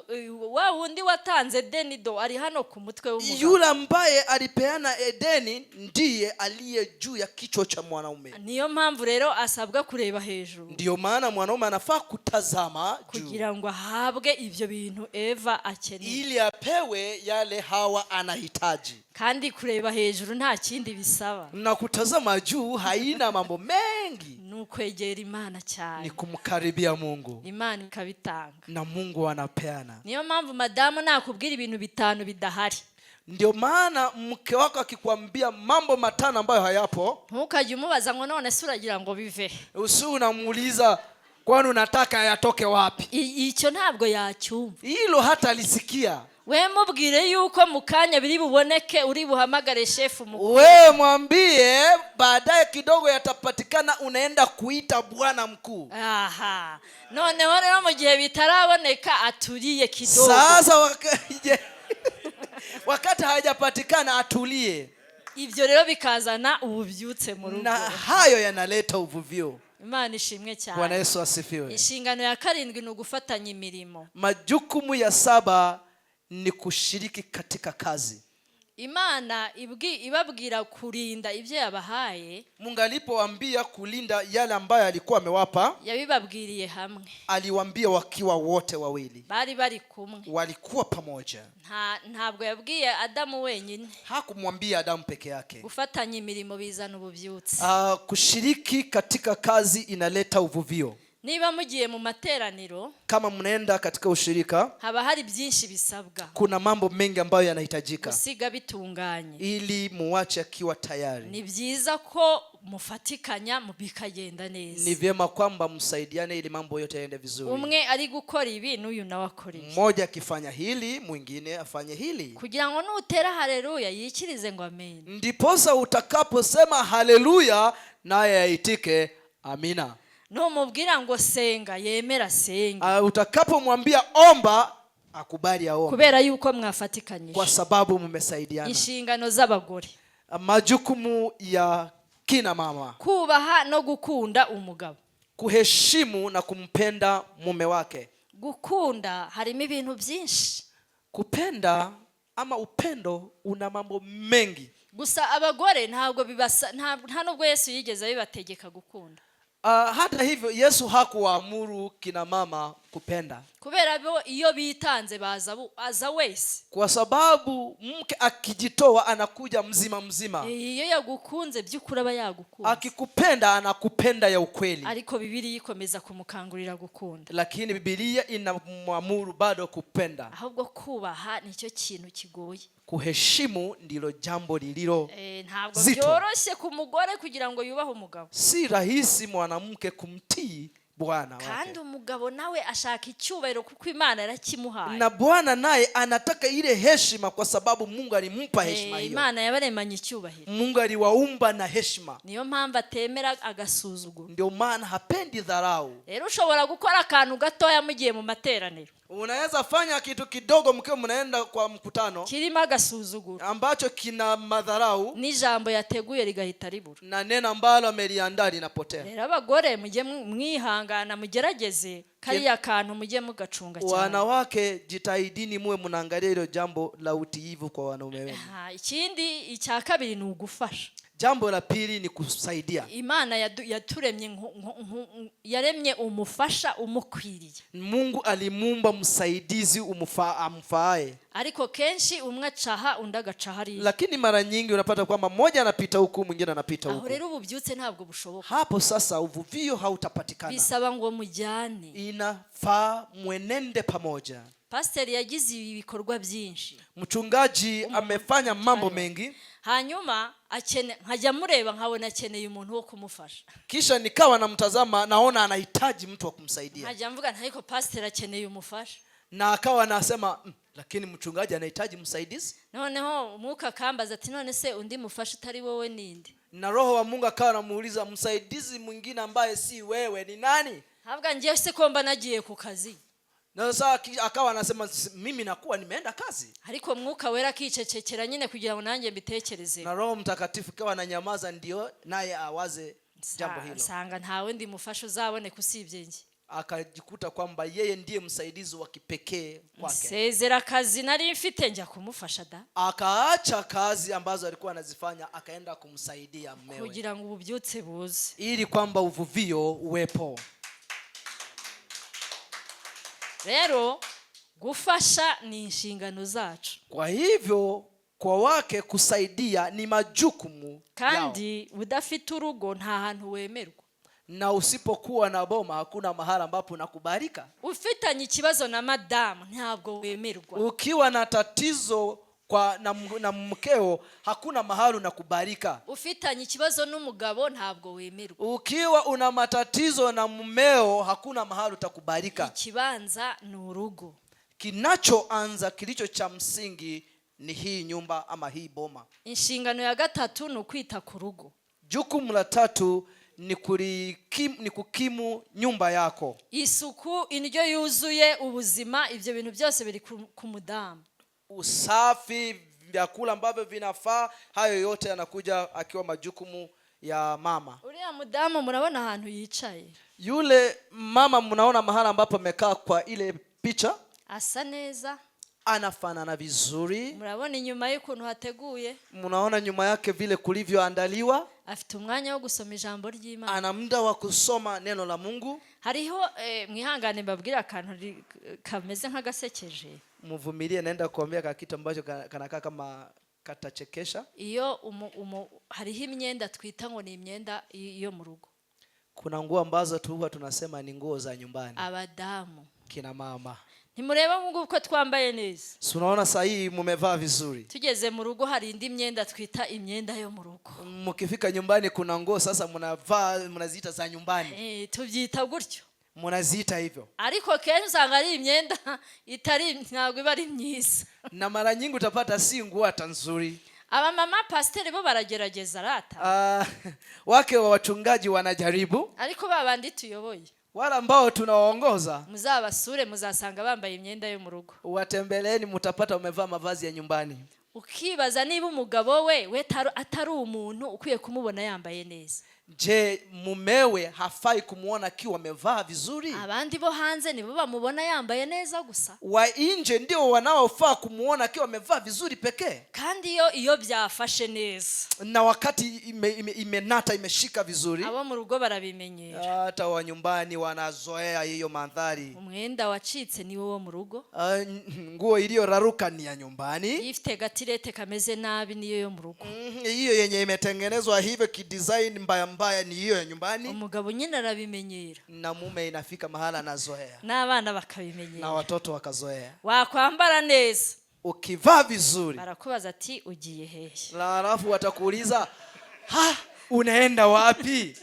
Wa wundi watanze Edeni do ari hano ku mutwe w'umugabo. Yule ambaye alipeana Edeni ndiye aliye juu ya kichwa cha mwanaume. Niyo mpamvu rero asabwa kureba hejuru. Ndio maana mwanaume anafaa kutazama juu kugira ngo ahabwe ivyo bintu Eva akeneye, ili apewe yale Hawa anahitaji. kandi kureba hejuru nta kindi bisaba, Na kutazama juu haina mambo mengi, nukwegera Imana cyane, ni kumkaribia Mungu, Imana ikabitanga, na Mungu anapeana. niyo mpamvu madamu nakubwira ibintu bitanu bidahari, ndio maana mke wako akikwambia mambo matano ambayo hayapo, ntukajye umubaza ngo none se uragira ngo bive, usiwe unamuuliza kwani unataka yatoke wapi. icyo ntabwo yacyumva, Hilo hata alisikia. we mubwire yuko mukanya biri buboneke, uri buhamagare shefu mukuru, We mwambie baadaye kidogo yatapatikana, unaenda kuita bwana mkuu. aha, noneho rero mu gihe bitaraboneka aturiye kidogo, Sasa wakati hajapatikana atulie, ibyo rero bikazana ububyutse mu rugo, na hayo yanaleta uvuvio. Imana ishimwe Bwana cyane. Yesu asifiwe. Inshingano ya 7 ni ugufatanya imirimo. Majukumu ya 7 ni kushiriki katika kazi. Imana ibabwira kurinda ibyo yabahaye, Mungu alipowaambia kulinda yale ambayo alikuwa amewapa, yabibabwiriye hamwe, aliwaambia wakiwa wote wawili, bari kumwe, walikuwa pamoja. ntabwo yabwiye Adamu wenyine. Hakumwambia Adamu peke yake. Gufatanya imirimo bizana ububyutse. Kushiriki katika kazi inaleta uvuvio. Niba mugiye mu materaniro, Kama mnaenda katika ushirika, haba hari byinshi bisabwa, kuna mambo mengi ambayo yanahitajika gusiga bitunganye, ili muache akiwa tayari. ni byiza ko mufatikanya bikagenda neza, Ni vyema kwamba msaidiane ili mambo yote yaende vizuri. umwe ari gukora ibi n'uyu nawe akora ibi, Mmoja akifanya hili mwingine afanye hili, kugira ngo nutera haleluya yikirize ngo amen, ndiposa utakaposema haleluya naye aitike amina. numubwira ngo senga yemera senge, Utakapomwambia omba akubali aombe, kubera yuko mwafatikanyije, kwa sababu mmesaidiana. inshingano z'abagore, Majukumu ya kina mama: kubaha no gukunda umugabo, kuheshimu na kumpenda mume wake. gukunda harimo ibintu byinshi, Kupenda ama upendo una mambo mengi. gusa abagore ntabwo nta nubwo Yesu yigeze bibategeka gukunda. Hata hivyo Yesu hakuwaamuru kina mama kupenda, kubera bo iyo bitanze baza wese, kwa sababu mke akijitoa anakuja mzima mzima. iyo yagukunze by'ukuri aba yagukunze, Akikupenda anakupenda ya ukweli. ariko Bibiliya ikomeza kumukangurira gukunda, Lakini Biblia inamwamuru bado kupenda. ahubwo kubaha nicyo kintu kigoye. Kuheshimu ndilo jambo lililo Ntabwo zito. byoroshye ku mugore kugira ngo yubahe umugabo, si rahisi mwanamke kumtii bwana kandi wake, umugabo nawe ashaka icyubahiro kuko Imana yarakimuhaye, na bwana naye anataka ile heshima kwa sababu Mungu alimpa heshima hiyo. Imana yabaremanye icyubahiro, Mungu aliwaumba na heshima, niyo mpamvu atemera agasuzuguro. ndio maana hapendi dharau. Rero ushobora gukora akantu gatoya mugiye mu materaniro, Unaweza fanya kitu kidogo mkiwa mnaenda kwa mkutano kirimo agasuzuguro, ambacho kina madharau, n'ijambo yateguye rigahita ribura. na neno ambalo ameliandaa linapotea. Rero abagore mujye mwihangana, mugerageze kariya kantu mujye mugacunga cyane. Wanawake jitahidini muwe mnaangalia hilo jambo la utiivu kwa wanaume wenu. Ikindi icya kabiri ni ugufasha. Jambo la pili ni kusaidia. Imana yaturemye yaremye umufasha umukwiriye. Mungu alimuumba msaidizi amfaaye. Ariko kenshi umwe acaha undi agaca hariya. Lakini mara nyingi unapata kwamba mmoja anapita huku mwingine anapita huku. Aho rero ububyutse ntabwo bushoboka. Hapo sasa uvuvio hautapatikana. Bisaba ngo mujyane. Inafaa mwenende pamoja. Pastor yagize ibikorwa byinshi. Mchungaji amefanya mambo mengi. Hanyuma nkajya mureba nkabona akeneye umuntu wo kumufasha. Kisha nikawa namtazama naona anahitaji mtu wa kumsaidia. Nkajya mvuga ntaiko pastor akeneye umufasha. Na akawa anasema lakini mchungaji anahitaji msaidizi. Noneho Mwuka kambaza ati none se undi mufasha utari wowe ninde? Na Roho wa Mungu akawa anamuuliza msaidizi mwingine ambaye si wewe ni nani? Havuga ngiye se komba nagiye ku kazi. Na sasa akawa anasema mimi nakuwa nimeenda kazi, ariko mwuka wera akicecekera nyine kugira ngo nanjye mbitekereze, na Roho Mtakatifu kawa ananyamaza ndio naye awaze jambo hilo. Sanga ntawe ndi mufasha uzaboneka usibye nje. Akajikuta kwamba yeye ndiye msaidizi wa kipekee kwake. Sezera kazi nari mfite njya kumufasha da. Akaacha kazi ambazo alikuwa anazifanya akaenda kumsaidia mmewe, kugira ngo ububyutse buze, ili kwamba uvuvio uwepo. Rero gufasha ni inshingano zacu. Kwa hivyo kwa wake kusaidia ni majukumu kandi yao. udafite urugo nta hantu wemerwa, Na usipokuwa na boma hakuna mahali ambapo unakubalika. Ufitanye ikibazo na madamu ntabwo wemerwa. Ukiwa na tatizo na mkeo hakuna mahali unakubalika. Ufitanye ikibazo n'umugabo ntabwo wemerwa. Ukiwa una matatizo na mumeo hakuna mahali utakubalika. Ikibanza ni urugo. Kinachoanza, kilicho cha msingi ni hii nyumba ama hii boma. Inshingano ya gatatu ni kwita ku rugo. Jukumu la tatu ni kukimu nyumba yako. Isuku, indyo yuzuye, ubuzima, ibyo bintu byose biri ku mudamu. Usafi, vyakula ambavyo vinafaa, hayo yote yanakuja akiwa majukumu ya mama. Uriya mudamu murabona ahantu yicaye? Yule mama mnaona mahali ambapo amekaa kwa ile picha? Asa neza, anafanana vizuri. Murabona inyuma y'ukuntu hateguye? Mnaona nyuma yake vile kulivyoandaliwa? Afite umwanya wo gusoma ijambo ry'Imana. Ana muda wa kusoma neno la Mungu. Hariho mwihangane mbabwira akantu kameze nk'agasekeje. Muvumilie, naenda kuambia ka kitu ambacho kanakaa kama katachekesha. Iyo hariho imyenda twita ngo ni imyenda iyo mu rugo. Kuna nguo ambazo huwa tunasema ni nguo za nyumbani. Abadamu, kina mama, ntimureba Mungu uko twambaye neza? Unaona saa hii mumevaa vizuri. Tugeze mu rugo hari indi myenda twita imyenda yo mu rugo. Mkifika nyumbani kuna nguo sasa mnavaa, mnaziita za nyumbani. Tubyita gutyo. Mnaziita hivyo. Ariko kenshi usanga ari imyenda itari, ntabwo iba ari myiza. Na mara nyingi utapata si nguo hata nzuri. Aba mama pastor bo baragerageza rata. Wake wa wachungaji wanajaribu. Ariko babandi tuyoboye, wala ambao tunawaongoza, muzabasure muzasanga bambaye imyenda yo mu rugo. Watembeleeni mutapata umevaa mavazi ya nyumbani. Ukibaza niba umugabo we atari umuntu ukwiye kumubona yambaye neza. Je, mumewe hafai kumuona akiwa amevaa vizuri? Abandi bo hanze nibo bamubona yambaye neza gusa. Wa nje ndio wanaofaa kumuona akiwa amevaa vizuri pekee. Kandi iyo byafashe neza, na wakati imenata imeshika vizuri, abo mu rugo barabimenyera. Hata wa nyumbani wanazoea hiyo mandhari. Umwenda wacitse ni wo mu rugo. Nguo iliyoraruka ni ya nyumbani. Ifite gatirete kameze nabi niyo yo mu rugo. Hiyo yenye imetengenezwa hivyo kidesign mbaya ni hiyo ya nyumbani. Umugabo nyine arabimenyera, na mume inafika mahala anazoea, n'abana bakabimenyera, na watoto wakazoea. Wakwambara neza, ukivaa vizuri, barakubaza ati ugiye hehe, na alafu watakuuliza unaenda wapi?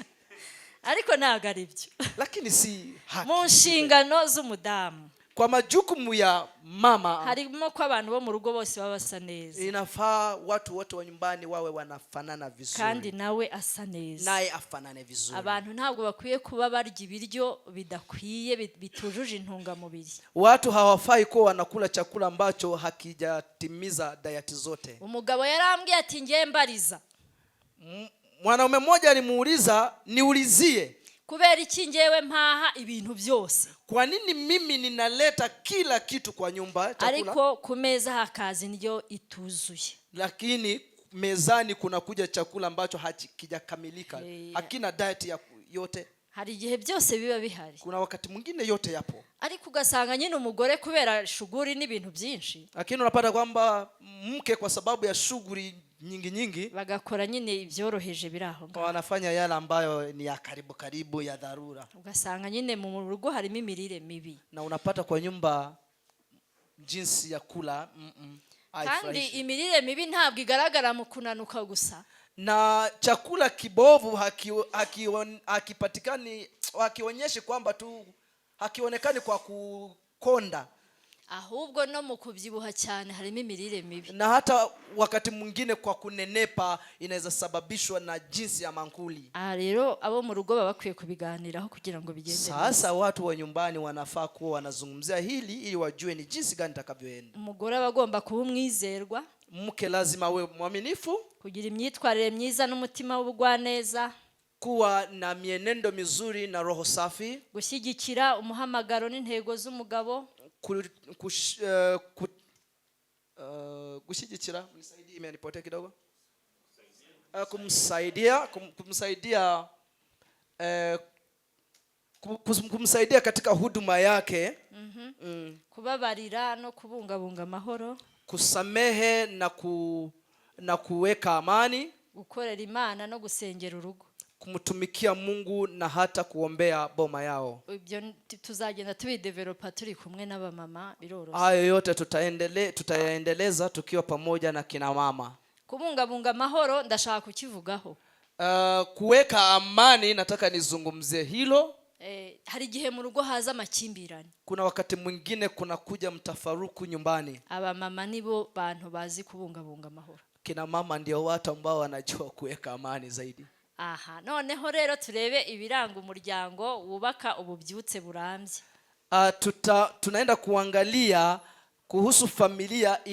Ariko ntago ari byo. Lakini si haki. Mu nshingano z'umudamu, kwa majukumu ya mama, harimo ko abantu bo mu rugo bose baba basa neza. Inafaa watu wote wa nyumbani wawe wanafanana vizuri, kandi nawe asa neza, naye afanane vizuri. Abantu ntabwo bakwiye kuba barya ibiryo bidakwiye, bitujuje intungamubiri. Watu hawafai kuwa wanakula chakula ambacho hakijatimiza diet zote. Umugabo yarambwiye ati ngiye mbariza. Mwanaume mmoja alimuuliza, niulizie, kubera iki ngewe mpaha ibintu byose? Kwa nini mimi ninaleta kila kitu kwa nyumba chakula, ariko ku meza hakaza indyo ituzuye, lakini mezani kuna kuja chakula ambacho hakijakamilika, hakina diet ya yote? Hari igihe byose biba bihari, kuna wakati mwingine yote yapo, ariko ugasanga nyine umugore kubera shughuli n'ibintu byinshi, lakini unapata kwamba mke kwa sababu ya shughuli nyingi bagakora nyine ibyoroheje biraho, wanafanya yale ambayo ni ya karibu ya dharura. Ugasanga nyine mu rugo harimo imirire mibi, na unapata kwa nyumba jinsi ya kula kandi imirire mibi ntabwo igaragara mu kunanuka gusa, na chakula kibovu hakipatikani, hakionyeshi kwamba tu, hakionekani kwa kukonda, ahubwo no mu kubyibuha cyane harimo imirire mibi. Na hata wakati mwingine kwa kunenepa inaweza sababishwa na jinsi ya mankuli. Rero abo mu rugo baba bakwiye kubiganiraho kugira ngo bigende neza. Sasa watu wa nyumbani wanafaa kuwa wanazungumzia hili ili wajue ni jinsi gani takavyoenda. Umugore aba agomba kuba umwizerwa, Mke lazima awe mwaminifu, kugira imyitwarire myiza n'umutima w'ubugwaneza, kuwa na mienendo mizuri na roho safi, gushyigikira umuhamagaro n'intego z'umugabo, gushyigikira, mnisaidie imenipotea kidogo, kumsaidia katika huduma yake, kubabarira no kubungabunga amahoro, kusamehe na kuweka amani, gukorera Imana no gusengera urugo, kumtumikia Mungu na hata kuombea boma yao. Ibyo tuzagenda tubidevelopa turi kumwe n'abamama biroroshye. Hayo yote tutayaendeleza tukiwa pamoja na kina mama. Kubungabunga amahoro ndashaka kukivugaho. Kuweka amani nataka nizungumzie hilo. Hari igihe mu rugo haza amakimbirane. Kuna wakati mwingine kuna kuja mtafaruku nyumbani. Abamama nibo bantu bazi kubungabunga amahoro. Kina mama ndio watu ambao wanajua kuweka amani zaidi. Noneho rero turebe ibiranga umuryango wubaka ububyutse burambye. Tunaenda kuangalia kuhusu familia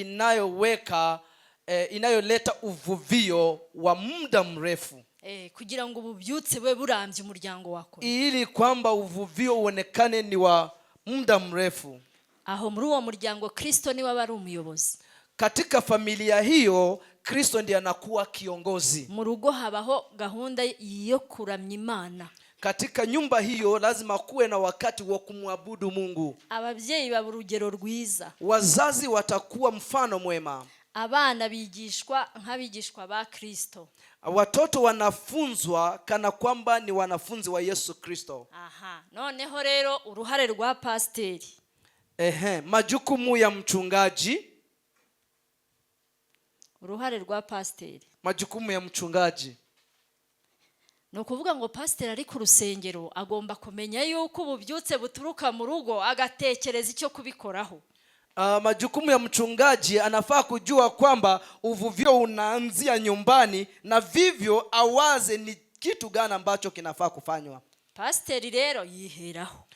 inayoleta uvuvio wa muda mrefu. Kugira ngo ububyutse bwe burambye umuryango wako, ili kwamba uvuvio uonekane ni wa muda mrefu. Aho muri uwo muryango Kristo ni waba ari umuyobozi. Katika familia hiyo Kristo ndiye anakuwa kiongozi. Mu rugo habaho gahunda yo kuramya Imana. Katika nyumba hiyo lazima kuwe na wakati wa kumwabudu Mungu. Ababyeyi baba urugero rwiza. Wazazi watakuwa mfano mwema. Abana bigishwa nk'abigishwa ba Kristo. Watoto wanafunzwa kana kwamba ni wanafunzi wa Yesu Kristo. Noneho rero uruhare rwa pasteri. Majukumu ya mchungaji. Uruhare rwa pasteri. Majukumu ya mchungaji. No kuvuga ngo pastor ari ku rusengero agomba kumenya yuko ububyutse buturuka mu rugo agatekereza icyo kubikoraho. Majukumu ya mchungaji anafaa kujua kwamba uvuvio unaanzia nyumbani na vivyo awaze ni kitu gani ambacho kinafaa kufanywa. Pastor rero yiheraho.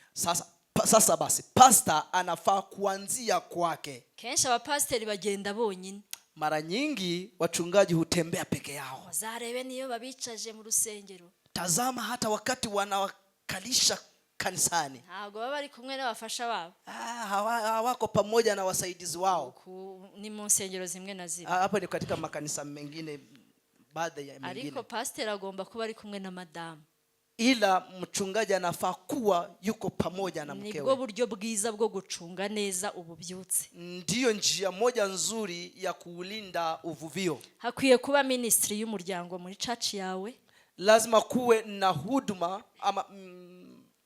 Sasa basi pastor anafaa kuanzia kwake. Kenshi abapasiteri bagenda bonyine. Mara nyingi wachungaji hutembea peke yao. Zarebe niyo babicaje mu rusengero. Tazama hata wakati wanawakalisha kanisani, ntabwo baba bari kumwe n'abafasha babo. Hawako pamoja na wasaidizi wao. Ni mu nsengero zimwe na zimwe. Hapa ni katika makanisa mengine, baadhi ya mengine. Ariko pastor agomba kuba ari kumwe na madamu. Ila mchungaji anafaa kuwa yuko pamoja na mkewe. Nibwo buryo bwiza bwo gucunga neza ububyutse. Ndiyo njia moja nzuri ya kuulinda uvuvio. Hakwiye kuba ministry y'umuryango muri church yawe. Lazima kuwe na huduma ama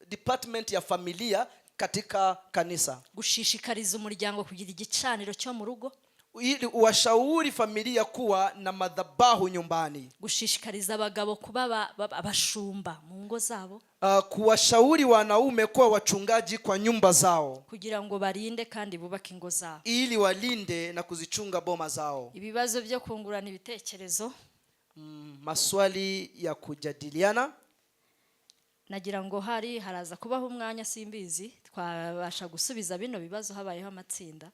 department ya familia katika kanisa. Gushishikariza umuryango kugira igicaniro cyo mu rugo. Ili washauri familia kuwa na madhabahu nyumbani. Gushishikariza abagabo kuba abashumba mu ngo zabo. Kuwashauri wanaume kuwa wachungaji kwa nyumba zao. Kugira ngo barinde kandi bubake ingo zao. Ili walinde na kuzichunga boma zao. Ibibazo byo kungurana ibitekerezo. Maswali ya kujadiliana. Nagira ngo haraza kubaho umwanya simbizi twabasha gusubiza bino bibazo habayeho amatsinda.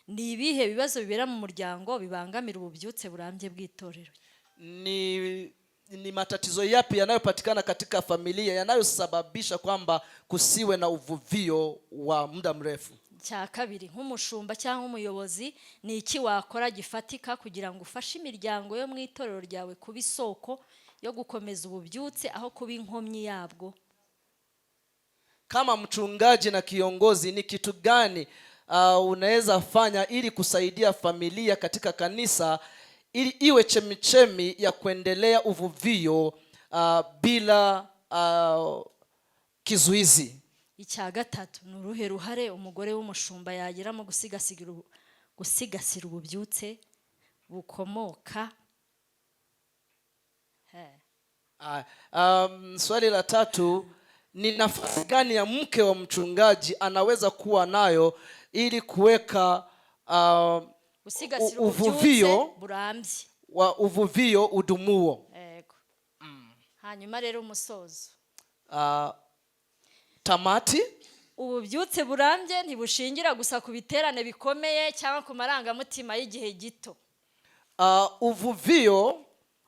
Ni ibihe bibazo bibera mu muryango bibangamira ububyutse burambye bw'itorero? Ni matatizo yapi yanayopatikana katika familia yanayosababisha kwamba kusiwe na uvuvio wa muda mrefu? Cya kabiri, nk'umushumba cyangwa umuyobozi ni iki wakora gifatika kugira ngo ufashe imiryango yo mu itorero ryawe kuba isoko yo gukomeza ububyutse aho kuba inkomyi yabwo? Kama mchungaji na kiongozi, ni kitu gani unaweza fanya ili kusaidia familia katika kanisa ili iwe chemichemi ya kuendelea uvuvio bila kizuizi? Icya gatatu, ni uruhe ruhare umugore w'umushumba yagira mu gusigasira ububyutse bukomoka? Swali la tatu, ni nafasi gani ya mke wa mchungaji anaweza kuwa nayo ili kuweka gusigasira uvuvio ububyutse burambye. wa uvuvio udumuo. Yego. Hanyuma rero umusozo. Tamati, Ububyutse burambye ntibushingira gusa ku biterane bikomeye cyangwa ku marangamutima y'igihe gito.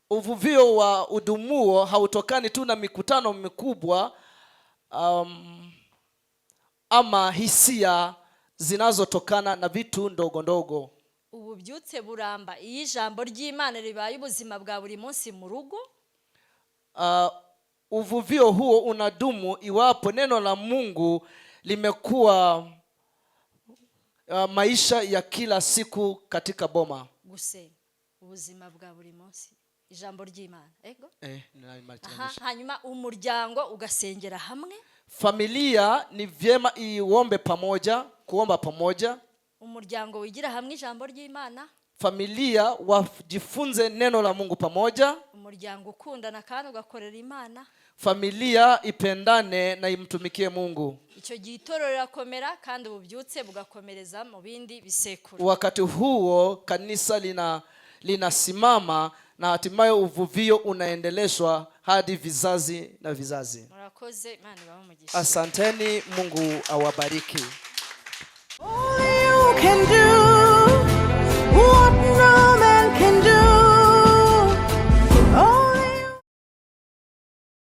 uvuvio wa udumuo hautokani tu na mikutano mikubwa ama hisia zinazotokana na vitu ndogo ndogo. Ububyutse buramba iyo ijambo ry'Imana ribaye ubuzima bwa buri munsi mu rugo. Uvuvio huo unadumu iwapo neno la Mungu limekuwa maisha ya kila siku katika boma. Gusenga ubuzima bwa buri munsi ijambo ry'Imana. Ego? Hanyuma umuryango ugasengera hamwe. Familia ni vyema iombe pamoja, kuomba pamoja. Umuryango wigira hamwe ijambo ry'Imana. Familia wajifunze neno la Mungu pamoja. Umuryango ukundana kandi ugakorera Imana. Familia ipendane na imtumikie Mungu. Icyo gitorero rakomera kandi ububyutse bugakomereza mu bindi bisekuru. Wakati huo kanisa linasimama na hatimaye uvuvio unaendeleshwa hadi vizazi na vizazi. Murakoze, Imana ibahe umugisha. Asanteni, Mungu awabariki. All you can do